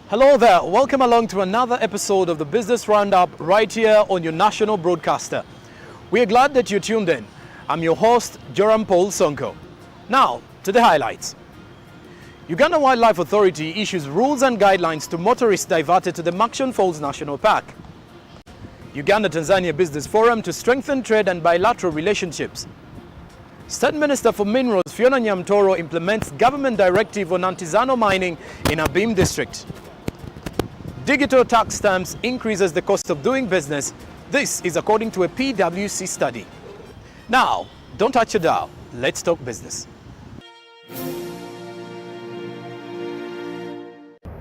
Hello there, welcome along to another episode of the Business Roundup right here on your national broadcaster. We are glad that you tuned in. I'm your host, Joram Paul Sonko. Now, to the highlights. Uganda Wildlife Authority issues rules and guidelines to motorists diverted to the Murchison Falls National Park. Uganda-Tanzania Business Forum to strengthen trade and bilateral relationships. State Minister for Minerals Fiona Nyamtoro implements government directive on artisanal mining in Abim district. Digital tax stamps increases the cost of doing business. This is according to a PwC study. Now, don't touch a dial. Let's talk business.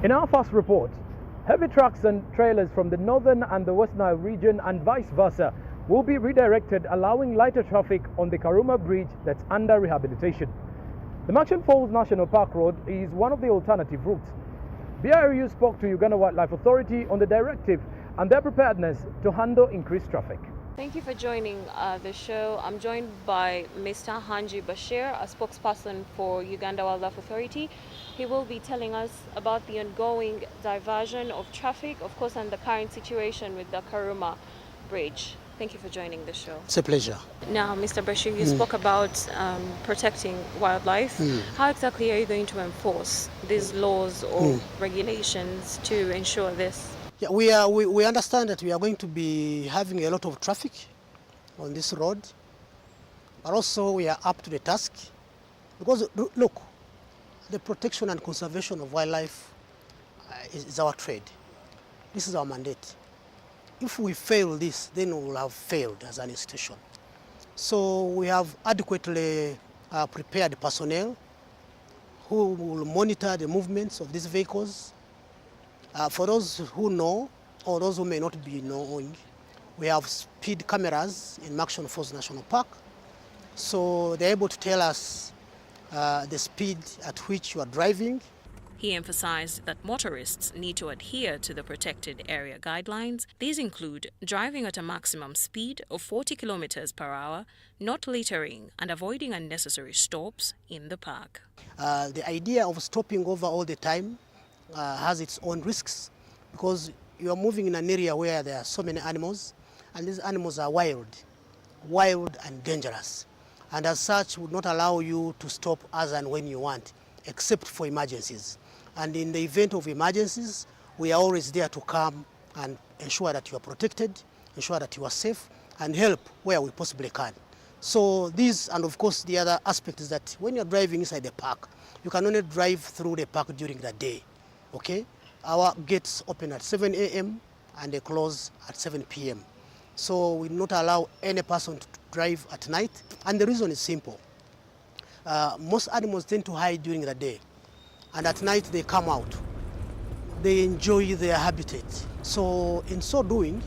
In our first report, heavy trucks and trailers from the northern and the West Nile region and vice versa will be redirected, allowing lighter traffic on the Karuma Bridge that's under rehabilitation. The Murchison Falls National Park Road is one of the alternative routes. BRU spoke to Uganda Wildlife Authority on the directive and their preparedness to handle increased traffic. Thank you for joining the show. I'm joined by Mr. Hanji Bashir, a spokesperson for Uganda Wildlife Authority. He will be telling us about the ongoing diversion of traffic, of course, and the current situation with the Karuma Bridge. Thank you for joining the show. It's a pleasure. Now, Mr. Bashir, you spoke about protecting wildlife. How exactly are you going to enforce these laws or regulations to ensure this? Yeah, we understand that we are going to be having a lot of traffic on this road, but also we are up to the task because look, the protection and conservation of wildlife is our trade. This is our mandate. If we fail this, then we will have failed as an institution. So we have adequately prepared personnel who will monitor the movements of these vehicles. For those who know, or those who may not be knowing, we have speed cameras in Murchison Falls National Park. So they're able to tell us the speed at which you are driving. He emphasized that motorists need to adhere to the protected area guidelines. These include driving at a maximum speed of 40 kilometers per hour, not littering, and avoiding unnecessary stops in the park. The idea of stopping over all the time has its own risks because you are moving in an area where there are so many animals, and these animals are wild and dangerous, and as such would not allow you to stop as and when you want, except for emergencies. And in the event of emergencies, we are always there to come and ensure that you are protected, ensure that you are safe, and help where we possibly can. So these, and of course the other aspect is that when you're driving inside the park, you can only drive through the park during the day, okay? Our gates open at 7 a.m. and they close at 7 p.m. So we do not allow any person to drive at night, and the reason is simple. Most animals tend to hide during the day, and at night they come out. They enjoy their habitat. So in so doing,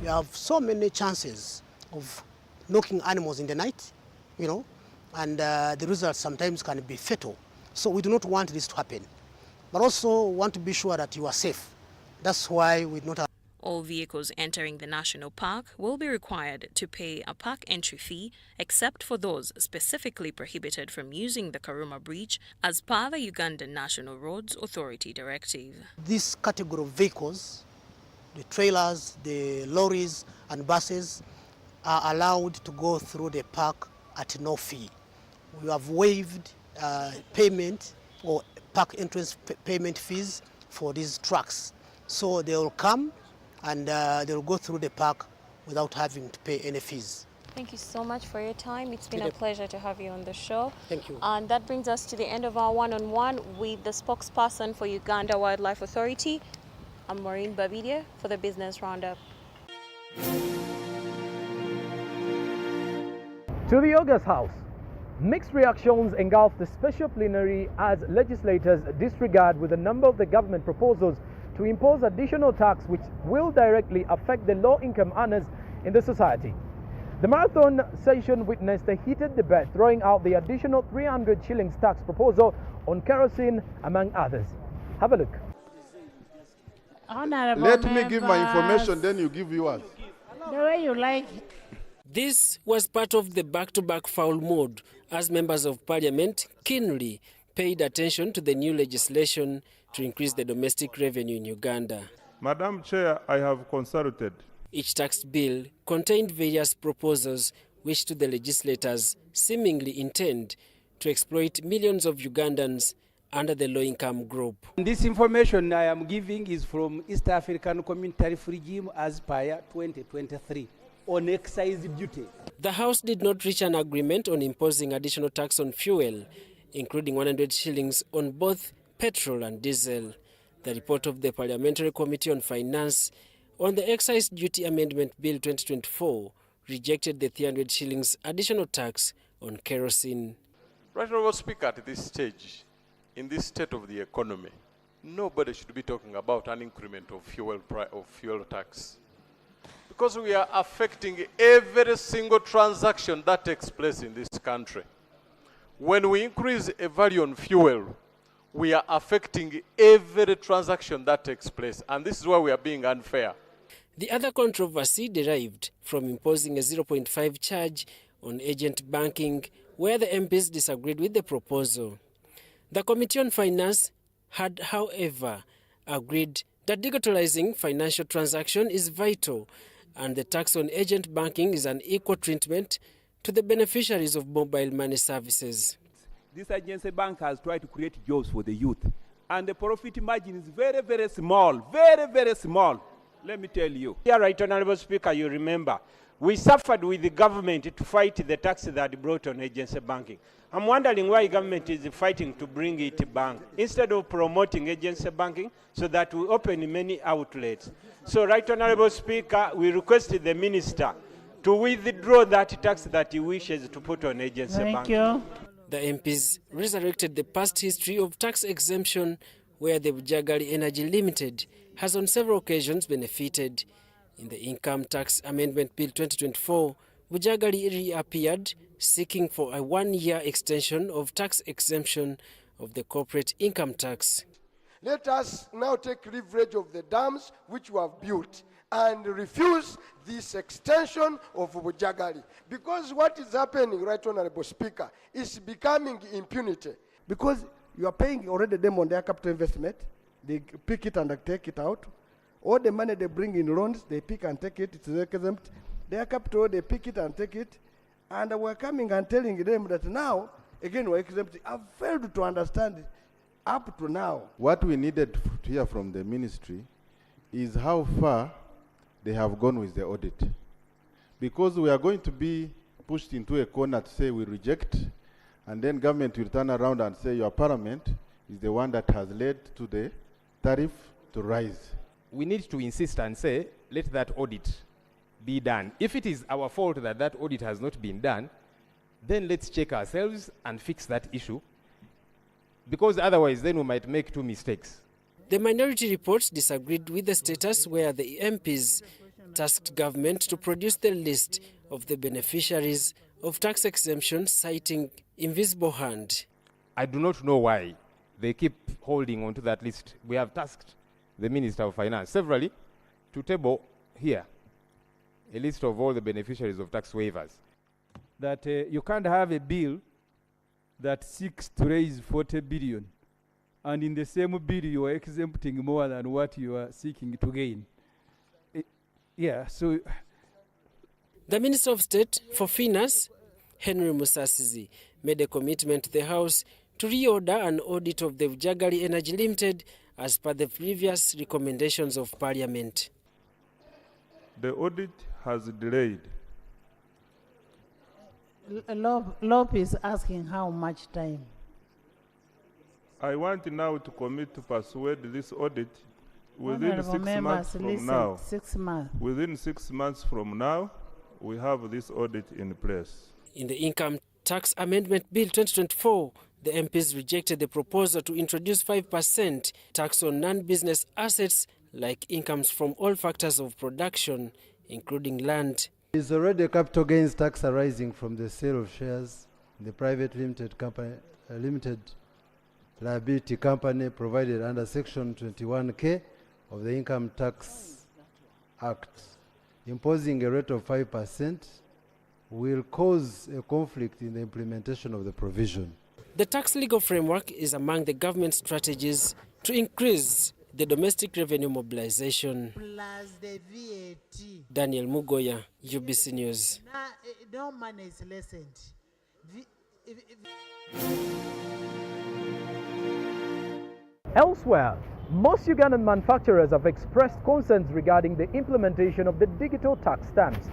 you have so many chances of knocking animals in the night, you know, and the results sometimes can be fatal. So we do not want this to happen, but also want to be sure that you are safe. That's why we do not. All vehicles entering the national park will be required to pay a park entry fee, except for those specifically prohibited from using the Karuma Bridge as per the Ugandan National Roads Authority directive. This category of vehicles, the trailers, the lorries and buses, are allowed to go through the park at no fee. We have waived payment or park entrance payment fees for these trucks. So they will come and they'll go through the park without having to pay any fees. Thank you so much for your time. It's been a pleasure to have you on the show. Thank you. And that brings us to the end of our one-on-one with the spokesperson for Uganda Wildlife Authority. I'm Maureen Babidia for the Business Roundup. To the August House, mixed reactions engulf the special plenary as legislators disregard with a number of the government proposals to impose additional tax which will directly affect the low-income earners in the society. The marathon session witnessed a heated debate throwing out the additional 300 shillings tax proposal on kerosene, among others. Have a look. Let me give my information, then you give yours. The way you like. This was part of the back-to-back foul mode as members of parliament keenly paid attention to the new legislation to increase the domestic revenue in Uganda. Madam Chair, I have consulted. Each tax bill contained various proposals which to the legislators seemingly intend to exploit millions of Ugandans under the low-income group. This information I am giving is from East African Community Tariff Regime as per 2023 on excise duty. The House did not reach an agreement on imposing additional tax on fuel, including 100 shillings on both petrol and diesel. The report of the Parliamentary Committee on Finance on the Excise Duty Amendment Bill 2024 rejected the 300 shillings additional tax on kerosene. Right, Honourable Speaker, at this stage, in this state of the economy, nobody should be talking about an increment of fuel tax, because we are affecting every single transaction that takes place in this country. When we increase a value on fuel, we are affecting every transaction that takes place, and this is why we are being unfair. The other controversy derived from imposing a 0.5 charge on agent banking, where the MPs disagreed with the proposal. The Committee on Finance had, however, agreed that digitalizing financial transaction is vital, and the tax on agent banking is an equal treatment to the beneficiaries of mobile money services. This agency bank has tried to create jobs for the youth, and the profit margin is very, very small, very, very small. Let me tell you. Here, Right Honourable Speaker, you remember, we suffered with the government to fight the tax that brought on agency banking. I'm wondering why government is fighting to bring it back, instead of promoting agency banking so that we open many outlets. So, Right Honourable Speaker, we request the Minister to withdraw that tax that he wishes to put on agency banking. Thank you. The MPs resurrected the past history of tax exemption, where the Bujagali Energy Limited has on several occasions benefited. In the Income Tax Amendment Bill 2024, Bujagali reappeared, seeking for a one-year extension of tax exemption of the corporate income tax. Let us now take leverage of the dams which we have built and refuse this extension of Bujagali. Because what is happening, Right Honourable Speaker, is becoming impunity. Because you are paying already them on their capital investment, they pick it and take it out. All the money they bring in loans, they pick and take it, it's exempt. Their capital, they pick it and take it. And we're coming and telling them that now, again, we're exempt. I've failed to understand it up to now. What we needed to hear from the ministry is how far they have gone with the audit. Because we are going to be pushed into a corner to say we reject, and then government will turn around and say your parliament is the one that has led to the tariff to rise. We need to insist and say, let that audit be done. If it is our fault that that audit has not been done, then let's check ourselves and fix that issue, because otherwise then we might make two mistakes. The minority reports disagreed with the status where the MPs tasked government to produce the list of the beneficiaries of tax exemption, citing invisible hand. I do not know why they keep holding on to that list. We have tasked the Minister of Finance severally to table here a list of all the beneficiaries of tax waivers. That you can't have a bill that seeks to raise 40 billion, and in the same bill you are exempting more than what you are seeking to gain. So the Minister of State for Finance, Henry Musasizi, made a commitment to the House to reorder an audit of the Bujagali Energy Limited as per the previous recommendations of Parliament. The audit has delayed. Lope is asking how much time. I want now to commit to persuade this audit within Honourable 6 members, months from listen, now. 6 months. Within 6 months from now, we have this audit in place. In the Income Tax Amendment Bill 2024, the MPs rejected the proposal to introduce 5% tax on non-business assets like incomes from all factors of production, including land. There is already a capital gains tax arising from the sale of shares in the private limited company, limited liability company provided under Section 21K of the Income Tax Act. Imposing a rate of 5% will cause a conflict in the implementation of the provision. The tax legal framework is among the government's strategies to increase the domestic revenue mobilization. Plus the VAT. Daniel Mugoya, UBC News. No money is lessened. Elsewhere, most Ugandan manufacturers have expressed concerns regarding the implementation of the digital tax stamps.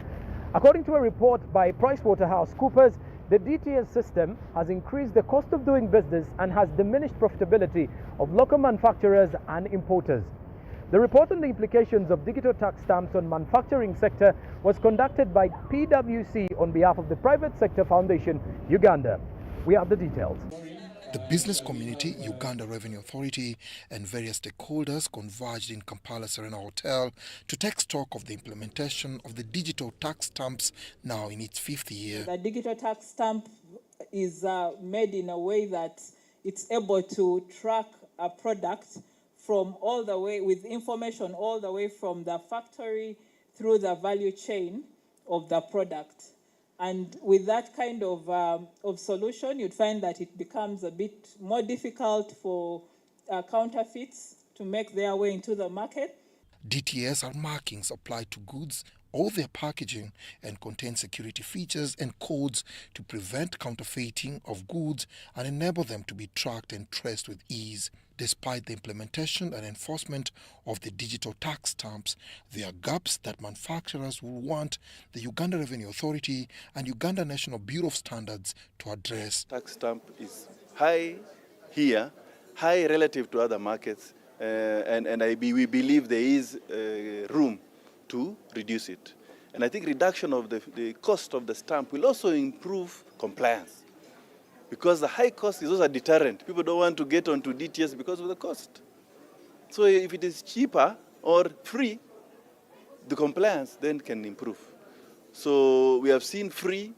According to a report by PricewaterhouseCoopers, the DTS system has increased the cost of doing business and has diminished profitability of local manufacturers and importers. The report on the implications of digital tax stamps on manufacturing sector was conducted by PwC on behalf of the Private Sector Foundation, Uganda. We have the details. The business community, Uganda Revenue Authority, and various stakeholders converged in Kampala Serena Hotel to take stock of the implementation of the digital tax stamps now in its 5th year. The digital tax stamp is made in a way that it's able to track a product from all the way, with information all the way from the factory through the value chain of the product. And with that kind of solution, you'd find that it becomes a bit more difficult for counterfeits to make their way into the market. DTS are markings applied to goods or their packaging and contain security features and codes to prevent counterfeiting of goods and enable them to be tracked and traced with ease. Despite the implementation and enforcement of the digital tax stamps, there are gaps that manufacturers will want the Uganda Revenue Authority and Uganda National Bureau of Standards to address. Tax stamp is high here, high relative to other markets, and we believe there is room to reduce it. And I think reduction of the cost of the stamp will also improve compliance, because the high cost is also a deterrent. People don't want to get onto DTS because of the cost. So if it is cheaper or free, the compliance then can improve. So we have seen free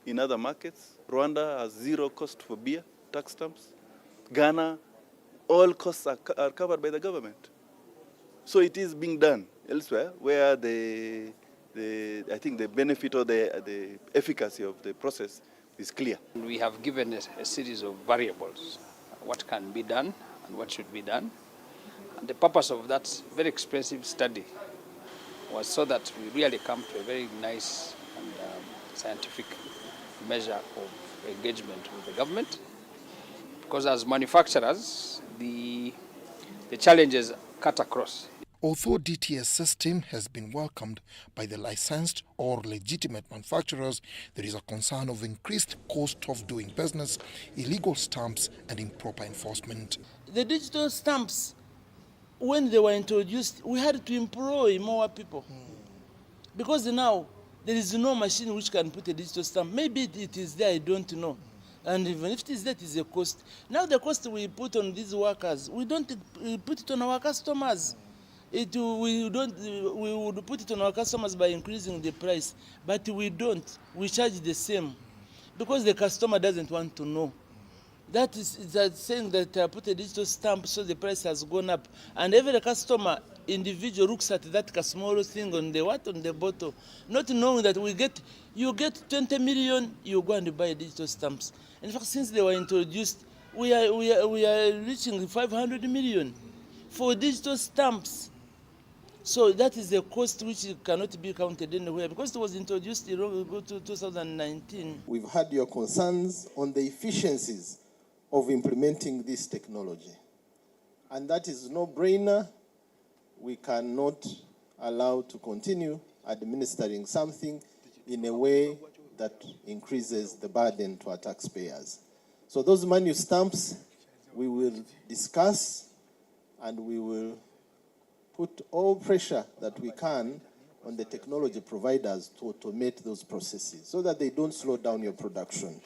in other markets. Rwanda has zero cost for beer, tax stamps. Ghana, all costs are covered by the government. So it is being done elsewhere where I think the benefit or the efficacy of the process is clear. We have given a series of variables, what can be done and what should be done. And the purpose of that very expensive study was so that we really come to a very nice and scientific measure of engagement with the government. Because as manufacturers, the challenges cut across. Although DTS system has been welcomed by the licensed or legitimate manufacturers, there is a concern of increased cost of doing business, illegal stamps, and improper enforcement. The digital stamps, when they were introduced, we had to employ more people. Because now there is no machine which can put a digital stamp. Maybe it is there, I don't know. And even if it is there, it is a cost. Now the cost we put on these workers, we don't put it on our customers. We would put it on our customers by increasing the price, but we don't. We charge the same because the customer doesn't want to know. That is saying that I put a digital stamp, so the price has gone up. And every customer, individual, looks at that small thing on the bottle, not knowing that you get 20 million, you go and buy digital stamps. In fact, since they were introduced, we are reaching 500 million for digital stamps. So that is a cost which cannot be counted anywhere because it was introduced in 2019. We've had your concerns on the efficiencies of implementing this technology. And that is no brainer. We cannot allow to continue administering something in a way that increases the burden to our taxpayers. So those manual stamps we will discuss, and we will put all pressure that we can on the technology providers to automate those processes so that they don't slow down your production.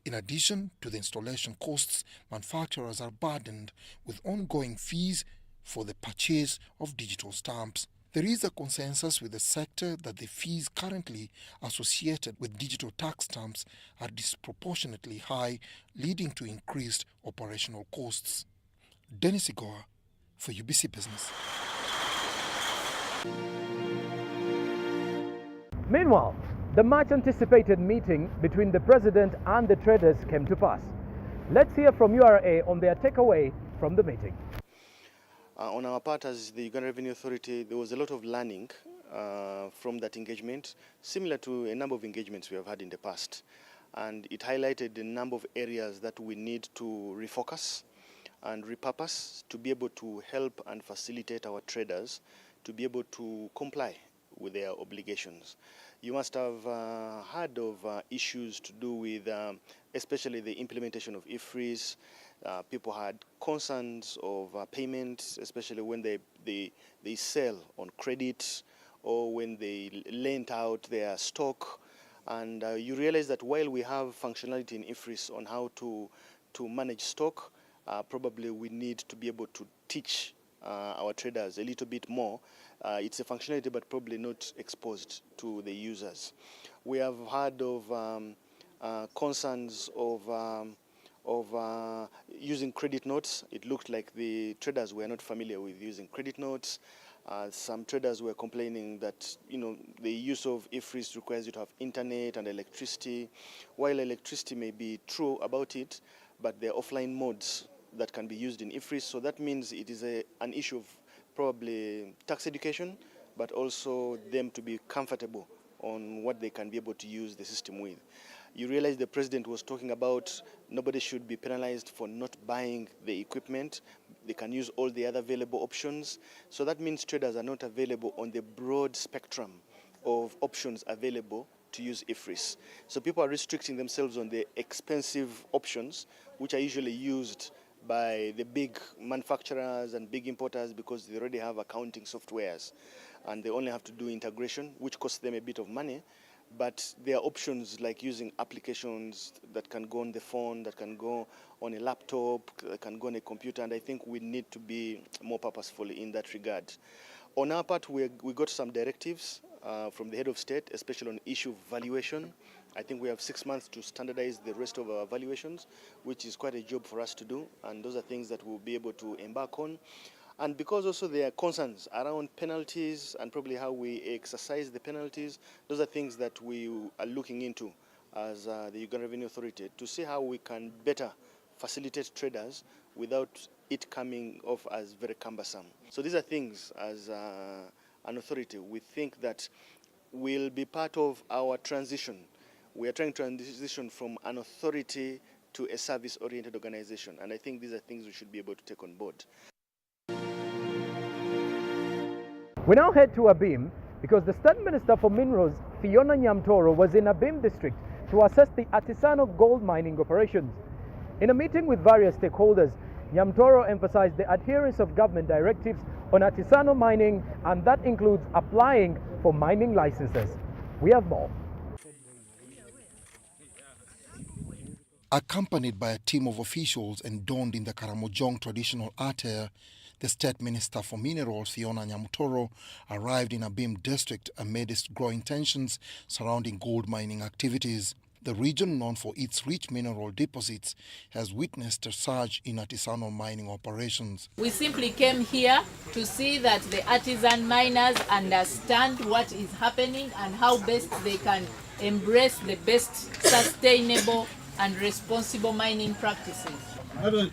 In addition to the installation costs, manufacturers are burdened with ongoing fees for the purchase of digital stamps. There is a consensus with the sector that the fees currently associated with digital tax stamps are disproportionately high, leading to increased operational costs. Dennis Igoa for UBC Business. Meanwhile, the much-anticipated meeting between the president and the traders came to pass. Let's hear from URA on their takeaway from the meeting. On our part as the Uganda Revenue Authority, there was a lot of learning from that engagement, similar to a number of engagements we have had in the past. And it highlighted a number of areas that we need to refocus and repurpose to be able to help and facilitate our traders to be able to comply with their obligations. You must have heard of issues to do with especially the implementation of IFRIS. People had concerns of payments, especially when they sell on credit or when they lent out their stock. And you realize that while we have functionality in IFRIS on how to manage stock, probably we need to be able to teach our traders a little bit more. It's a functionality but probably not exposed to the users. We have heard of concerns of using credit notes. It looked like the traders were not familiar with using credit notes. Some traders were complaining that the use of IFRIS requires you to have internet and electricity. While electricity may be true about it, but there are offline modes that can be used in IFRIS. So that means it is an issue of probably tax education, but also them to be comfortable on what they can be able to use the system with. You realize the president was talking about nobody should be penalized for not buying the equipment. They can use all the other available options. So that means traders are not available on the broad spectrum of options available to use IFRIS. So people are restricting themselves on the expensive options, which are usually used by the big manufacturers and big importers because they already have accounting softwares and they only have to do integration, which costs them a bit of money. But there are options like using applications that can go on the phone, that can go on a laptop, that can go on a computer, and I think we need to be more purposeful in that regard. On our part, we got some directives from the head of state, especially on issue of valuation. I think we have 6 months to standardize the rest of our valuations, which is quite a job for us to do, and those are things that we'll be able to embark on. And because also there are concerns around penalties and probably how we exercise the penalties, those are things that we are looking into as the Uganda Revenue Authority to see how we can better facilitate traders without it coming off as very cumbersome. So these are things as an authority we think that will be part of our transition. We are trying to transition from an authority to a service-oriented organization, and I think these are things we should be able to take on board. We now head to Abim because the State Minister for Minerals, Fiona Nyamtoro, was in Abim district to assess the artisanal gold mining operations. In a meeting with various stakeholders, Nyamtoro emphasized the adherence of government directives on artisanal mining, and that includes applying for mining licenses. We have more. Accompanied by a team of officials and donned in the Karamojong traditional attire, the State Minister for Minerals, Fiona Nyamtoro, arrived in Abim district amidst growing tensions surrounding gold mining activities. The region, known for its rich mineral deposits, has witnessed a surge in artisanal mining operations. We simply came here to see that the artisan miners understand what is happening and how best they can embrace the best sustainable and responsible mining practices.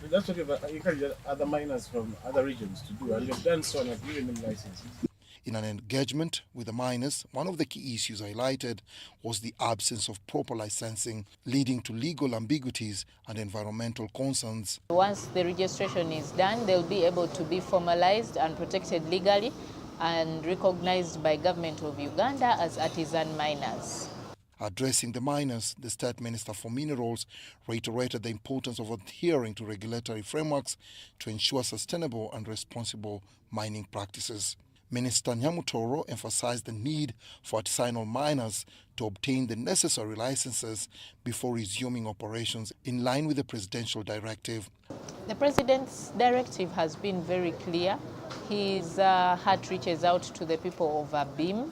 That's what you encourage other miners from other regions to do, and they've done so and have given them licenses. In an engagement with the miners, one of the key issues highlighted was the absence of proper licensing, leading to legal ambiguities and environmental concerns. Once the registration is done, they'll be able to be formalized and protected legally and recognized by Government of Uganda as artisan miners. Addressing the miners, the State Minister for Minerals reiterated the importance of adhering to regulatory frameworks to ensure sustainable and responsible mining practices. Minister Nyamtoro emphasized the need for artisanal miners to obtain the necessary licenses before resuming operations in line with the presidential directive. The President's directive has been very clear. His heart reaches out to the people of Abim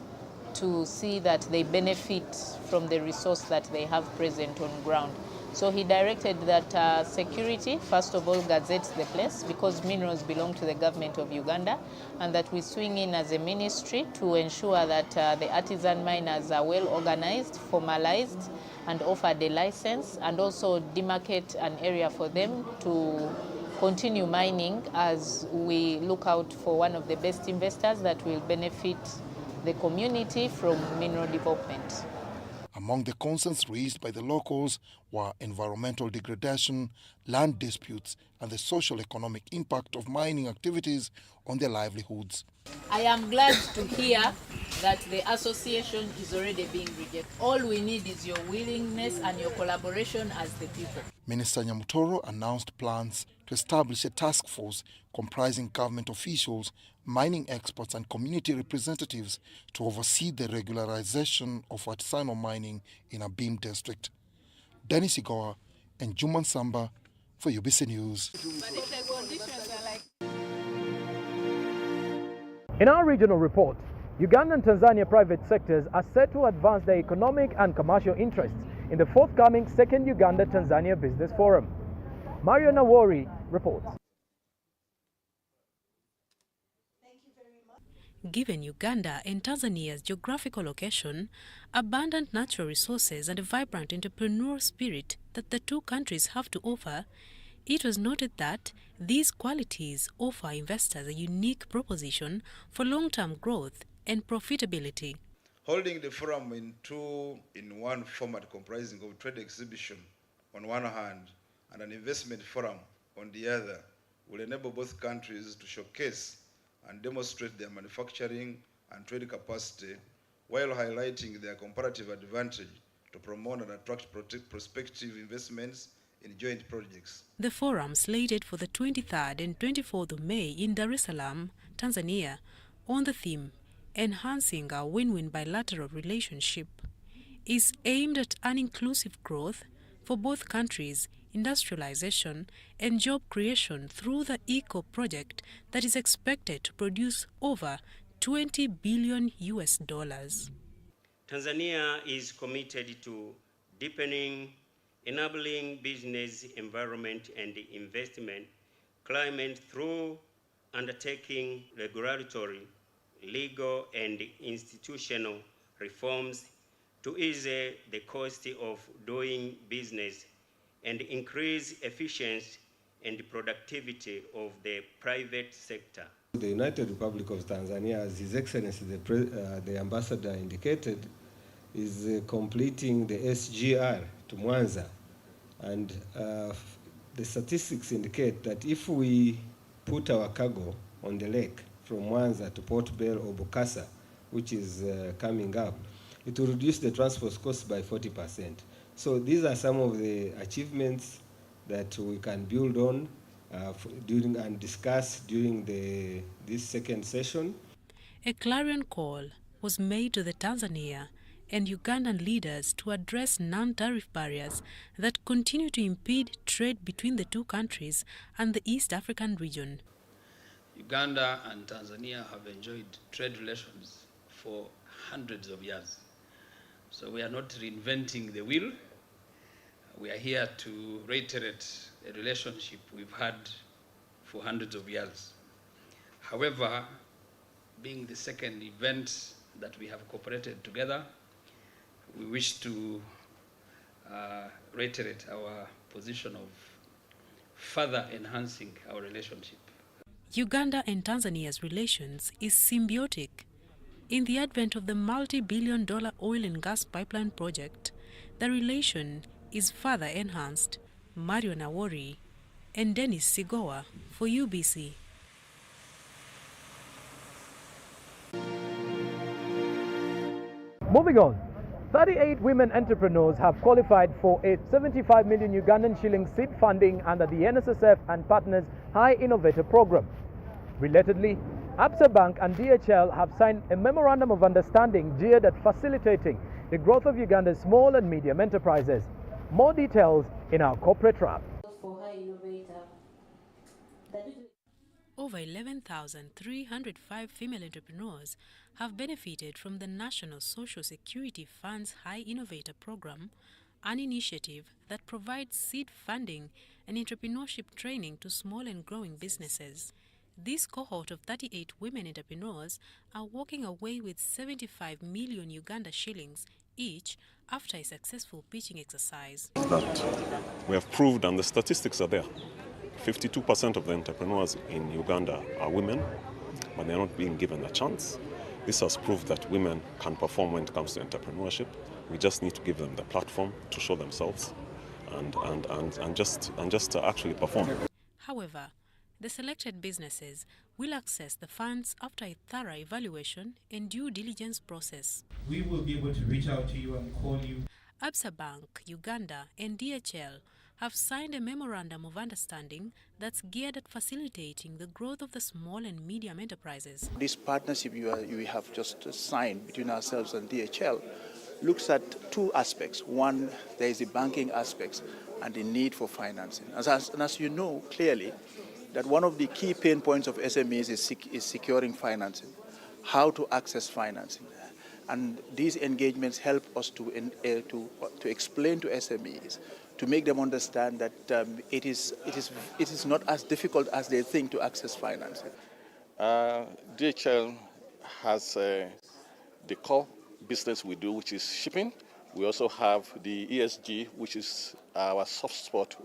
to see that they benefit from the resource that they have present on ground. So he directed that security, first of all, gazettes the place because minerals belong to the Government of Uganda, and that we swing in as a ministry to ensure that the artisan miners are well organized, formalized, and offered a license, and also demarcate an area for them to continue mining as we look out for one of the best investors that will benefit the community from mineral development. Among the concerns raised by the locals were environmental degradation, land disputes, and the social-economic impact of mining activities on their livelihoods. I am glad to hear that the association is already being rejected. All we need is your willingness and your collaboration as the people. Minister Nyamutoro announced plans to establish a task force comprising government officials, mining experts, and community representatives to oversee the regularization of artisanal mining in Abim district. Dennis Igoa and Juman Samba for UBC News. In our regional report, Uganda and Tanzania private sectors are set to advance their economic and commercial interests in the forthcoming second Uganda-Tanzania Business Forum. Mario Nawori reports. Given Uganda and Tanzania's geographical location, abundant natural resources and a vibrant entrepreneurial spirit that the two countries have to offer, it was noted that these qualities offer investors a unique proposition for long-term growth and profitability. Holding the forum in one format comprising of trade exhibition on one hand and an investment forum on the other will enable both countries to showcase and demonstrate their manufacturing and trade capacity while highlighting their comparative advantage to promote and attract prospective investments in joint projects. The forum, slated for the 23rd and 24th of May in Dar es Salaam, Tanzania, on the theme Enhancing our Win-Win Bilateral Relationship, is aimed at an inclusive growth for both countries, industrialization and job creation through the ECO project that is expected to produce over $20 billion. Tanzania is committed to deepening, enabling business environment and investment climate through undertaking regulatory, legal and institutional reforms to ease the cost of doing business and increase efficiency and productivity of the private sector. The United Republic of Tanzania, as His Excellency the Ambassador indicated, is completing the SGR to Mwanza. And the statistics indicate that if we put our cargo on the lake from Mwanza to Port Bell or Bokassa, which is coming up, it will reduce the transport cost by 40%. So these are some of the achievements that we can build on during and discuss during this second session. A clarion call was made to the Tanzania and Ugandan leaders to address non-tariff barriers that continue to impede trade between the two countries and the East African region. Uganda and Tanzania have enjoyed trade relations for hundreds of years. So we are not reinventing the wheel. We are here to reiterate a relationship we've had for hundreds of years. However, being the second event that we have cooperated together, we wish to reiterate our position of further enhancing our relationship. Uganda and Tanzania's relations is symbiotic. In the advent of the multi-billion-dollar oil and gas pipeline project, the relation is further enhanced. Mario Nawori and Dennis Sigoa for UBC. Moving on, 38 women entrepreneurs have qualified for a 75 million Ugandan shilling seed funding under the NSSF and Partners High Innovator Program. Relatedly, Absa Bank and DHL have signed a memorandum of understanding geared at facilitating the growth of Uganda's small and medium enterprises. More details in our corporate wrap. Over 11,305 female entrepreneurs have benefited from the National Social Security Fund's High Innovator Program, an initiative that provides seed funding and entrepreneurship training to small and growing businesses. This cohort of 38 women entrepreneurs are walking away with 75 million Uganda shillings each after a successful pitching exercise. That we have proved, and the statistics are there, 52% of the entrepreneurs in Uganda are women, but they're not being given a chance. This has proved that women can perform when it comes to entrepreneurship. We just need to give them the platform to show themselves and just actually perform. However, the selected businesses will access the funds after a thorough evaluation and due diligence process. We will be able to reach out to you and call you. Absa Bank, Uganda and DHL have signed a memorandum of understanding that's geared at facilitating the growth of the small and medium enterprises. This partnership you have just signed between ourselves and DHL looks at two aspects. One, there is the banking aspects and the need for financing. And as you know clearly, that one of the key pain points of SMEs is securing financing, how to access financing. And these engagements help us to explain to SMEs, to make them understand that it is not as difficult as they think to access financing. DHL has the core business we do, which is shipping. We also have the ESG, which is our soft spot,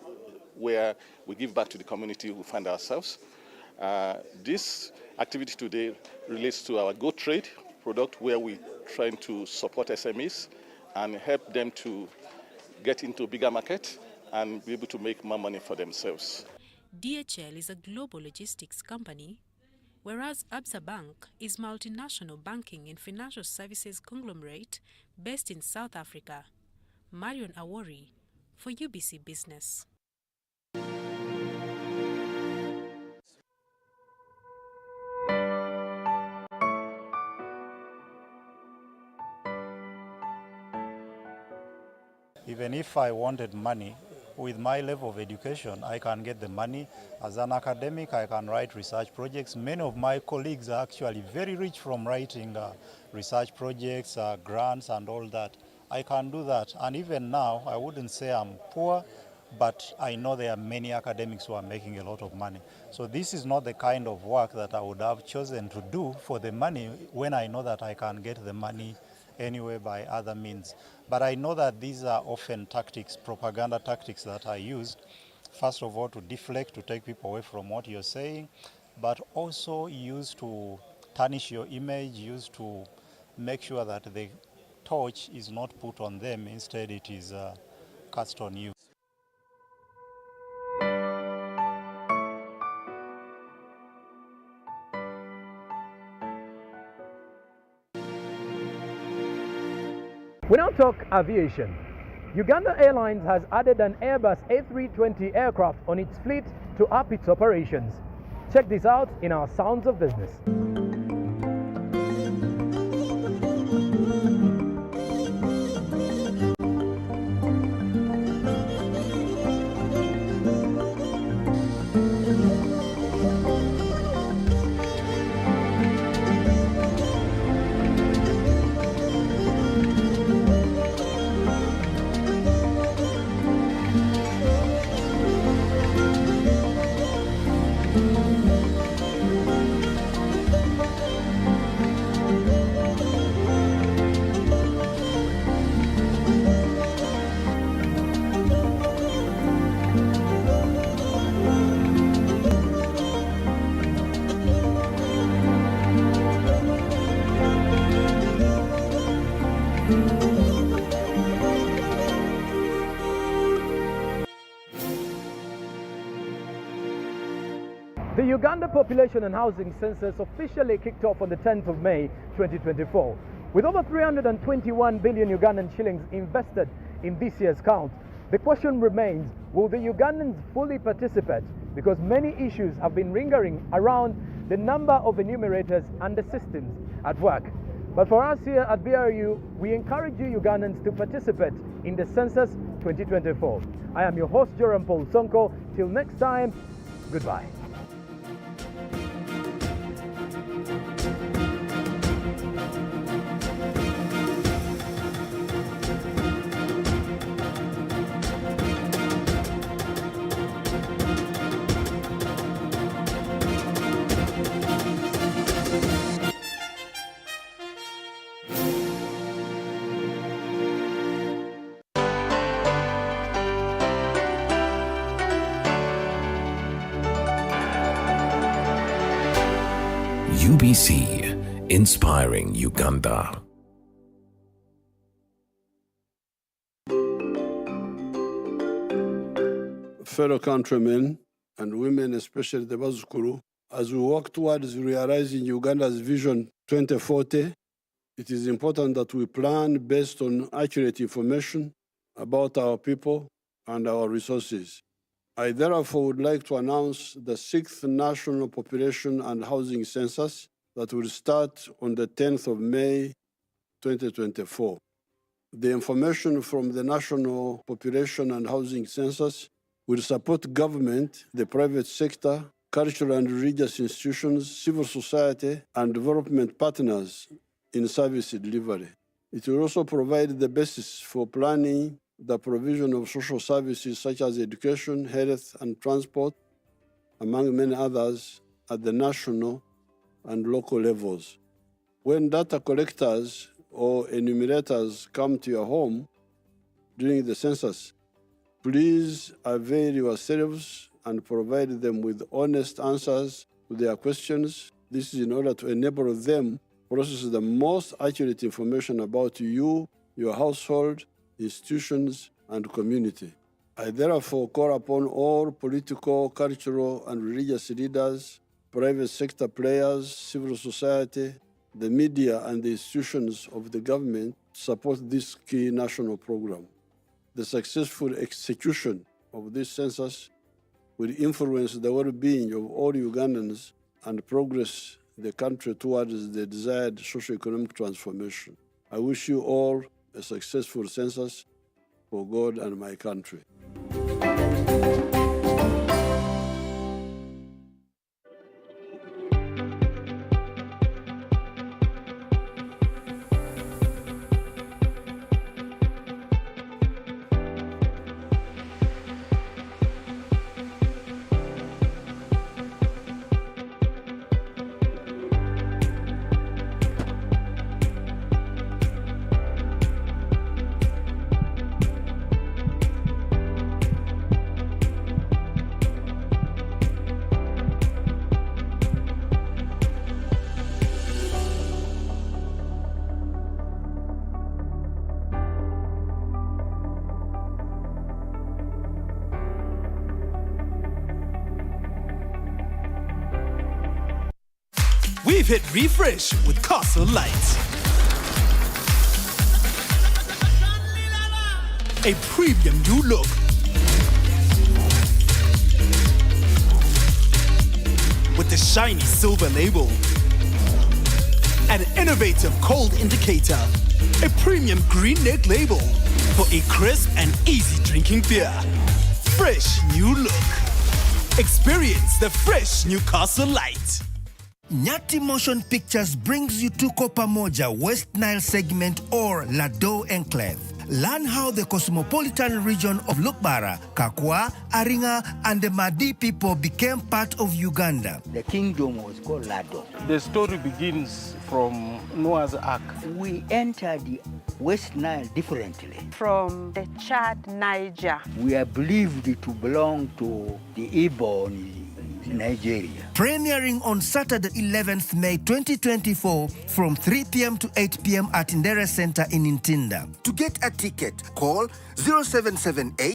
where we give back to the community we find ourselves. This activity today relates to our Go Trade product, where we're trying to support SMEs and help them to get into a bigger market and be able to make more money for themselves. DHL is a global logistics company, whereas Absa Bank is multinational banking and financial services conglomerate based in South Africa. Marion Awori for UBC Business. Even if I wanted money, with my level of education, I can get the money. As an academic, I can write research projects. Many of my colleagues are actually very rich from writing research projects, grants and all that. I can do that. And even now, I wouldn't say I'm poor, but I know there are many academics who are making a lot of money. So this is not the kind of work that I would have chosen to do for the money when I know that I can get the money anyway by other means. But I know that these are often tactics, propaganda tactics that are used, first of all to deflect, to take people away from what you're saying, but also used to tarnish your image, used to make sure that the torch is not put on them, instead it is cast on you. We now talk aviation. Uganda Airlines has added an Airbus A320 aircraft on its fleet to up its operations. Check this out in our Sounds of Business. The Uganda Population and Housing Census officially kicked off on the 10th of May 2024. With over 321 billion Ugandan shillings invested in this year's count, the question remains, will the Ugandans fully participate? Because many issues have been lingering around the number of enumerators and the systems at work. But for us here at BRU, we encourage you Ugandans to participate in the Census 2024. I am your host, Joram Paul Sonko. Till next time, goodbye. BBC, inspiring Uganda. Fellow countrymen and women, especially the Bazukuru, as we work towards realizing Uganda's Vision 2040, it is important that we plan based on accurate information about our people and our resources. I therefore would like to announce the 6th National Population and Housing Census that will start on the 10th of May 2024. The information from the National Population and Housing Census will support government, the private sector, cultural and religious institutions, civil society, and development partners in service delivery. It will also provide the basis for planning the provision of social services such as education, health, and transport, among many others, at the national and local levels. When data collectors or enumerators come to your home during the census, please avail yourselves and provide them with honest answers to their questions. This is in order to enable them to process the most accurate information about you, your household, institutions, and community. I therefore call upon all political, cultural, and religious leaders, private sector players, civil society, the media, and the institutions of the government to support this key national program. The successful execution of this census will influence the well-being of all Ugandans and progress the country towards the desired socio-economic transformation. I wish you all a successful census for God and my country. We've hit refresh with Castle Lights. A premium new look. With the shiny silver label. An innovative cold indicator. A premium green neck label for a crisp and easy drinking beer. Fresh new look. Experience the fresh new Castle Light. Nyati Motion Pictures brings you to Kopamoja, West Nile segment or Lado Enclave. Learn how the cosmopolitan region of Lukbara, Kakwa, Aringa, and the Madi people became part of Uganda. The kingdom was called Lado. The story begins from Noah's Ark. We entered the West Nile differently. From the Chad, Niger. We are believed to belong to the Igbo in Nigeria. Premiering on Saturday 11th May 2024 from 3 p.m. to 8 p.m. at Ndere Center in Ntinda. To get a ticket, call 0778